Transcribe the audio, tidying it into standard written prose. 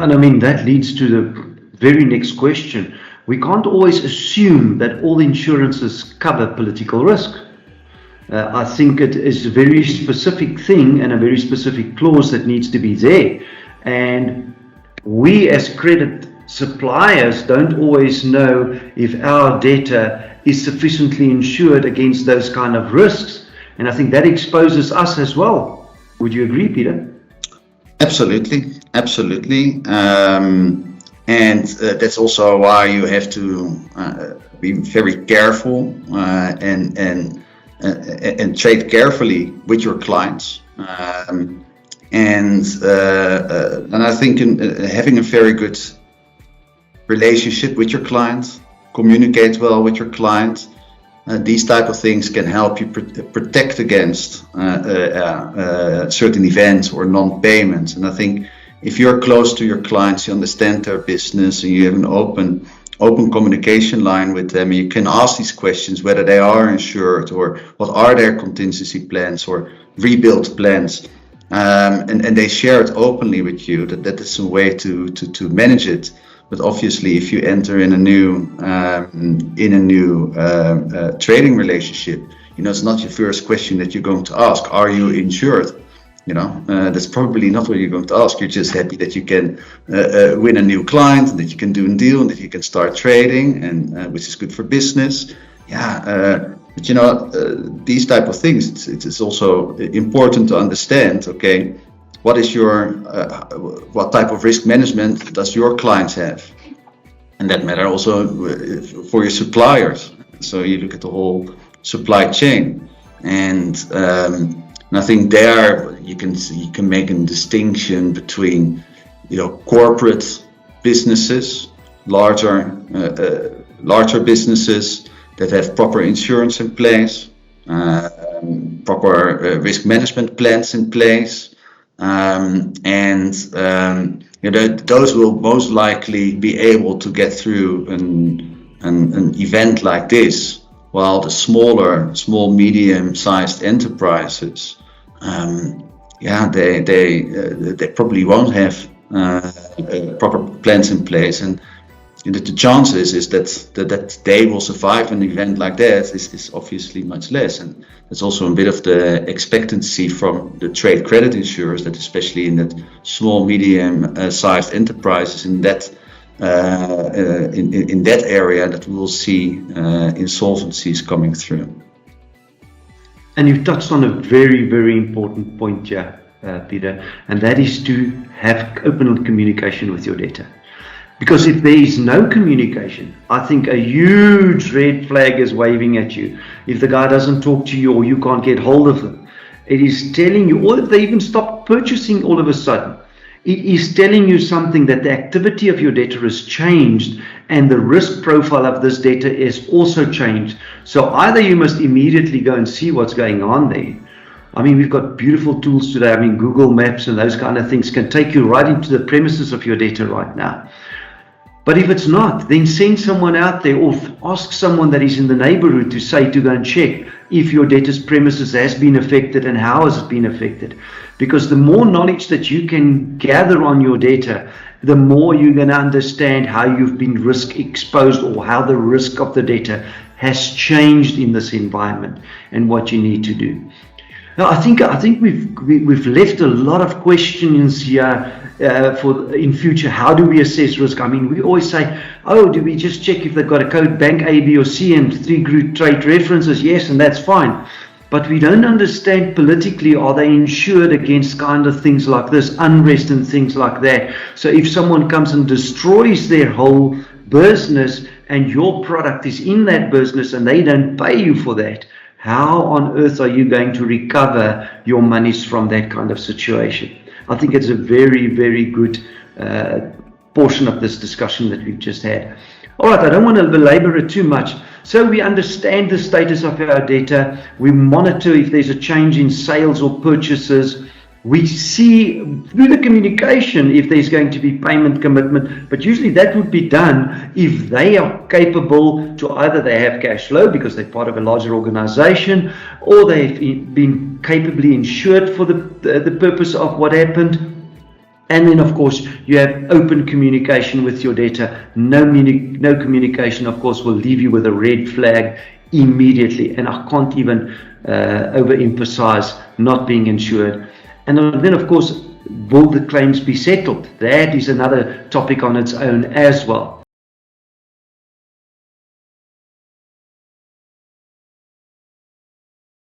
And I mean, that leads to the very next question. We can't always assume that all insurances cover political risk. I think it is a very specific thing and a very specific clause that needs to be there. And we as credit suppliers don't always know if our data is sufficiently insured against those kind of risks. And I think that exposes us as well. Would you agree, Peter? Absolutely, absolutely. And that's also why you have to be very careful and trade carefully with your clients. And I think having a very good relationship with your client, communicate well with your client, these type of things can help you protect against certain events or non-payments. And I think if you're close to your clients, you understand their business, and you have an open communication line with them, and you can ask these questions, whether they are insured or what are their contingency plans or rebuild plans, and they share it openly with you, that is a way to manage it. But obviously, if you enter in a new trading relationship, it's not your first question that you're going to ask. Are you insured? That's probably not what you're going to ask. You're just happy that you can win a new client, and that you can do a deal, and that you can start trading, and which is good for business. But these type of things, it's also important to understand. Okay, what is what type of risk management does your clients have? And that matter also for your suppliers. So you look at the whole supply chain, and I think there you can make a distinction between corporate businesses, larger businesses that have proper insurance in place, proper risk management plans in place. Those will most likely be able to get through an event like this, while the small, medium-sized enterprises, they probably won't have proper plans in place, and the chances is that they will survive an event like that is obviously much less. And that's also a bit of the expectancy from the trade credit insurers, that especially in that small, medium-sized enterprises in that area, that we will see insolvencies coming through. And you've touched on a very, very important point here, Peter, and that is to have open communication with your debtor. Because if there is no communication, I think a huge red flag is waving at you. If the guy doesn't talk to you, or you can't get hold of them, it is telling you, or if they even stop purchasing all of a sudden, it is telling you something, that the activity of your debtor has changed, and the risk profile of this debtor is also changed. So either you must immediately go and see what's going on there. I mean, we've got beautiful tools today. I mean, Google Maps and those kind of things can take you right into the premises of your debtor right now. But if it's not, then send someone out there, or ask someone that is in the neighborhood to go and check if your debtor's premises has been affected and how has it been affected. Because the more knowledge that you can gather on your debtor, the more you're going to understand how you've been risk exposed, or how the risk of the debtor has changed in this environment, and what you need to do. Now, I think we've left a lot of questions here for in future. How do we assess risk? I mean, we always say, do we just check if they've got a code bank A, B, or C and 3 group trade references? Yes, and that's fine. But we don't understand politically, are they insured against kind of things like this, unrest and things like that? So if someone comes and destroys their whole business, and your product is in that business, and they don't pay you for that, how on earth are you going to recover your monies from that kind of situation? I think it's a very, very good portion of this discussion that we've just had. All right, I don't want to belabor it too much. So we understand the status of our data. We monitor if there's a change in sales or purchases. We see through the communication if there's going to be payment commitment, but usually that would be done if they are capable to, either they have cash flow because they're part of a larger organization, or they've been capably insured for the purpose of what happened, And then, of course, you have open communication with your debtor. No communication, of course, will leave you with a red flag immediately. And I can't even overemphasize not being insured. And then, of course, will the claims be settled? That is another topic on its own as well.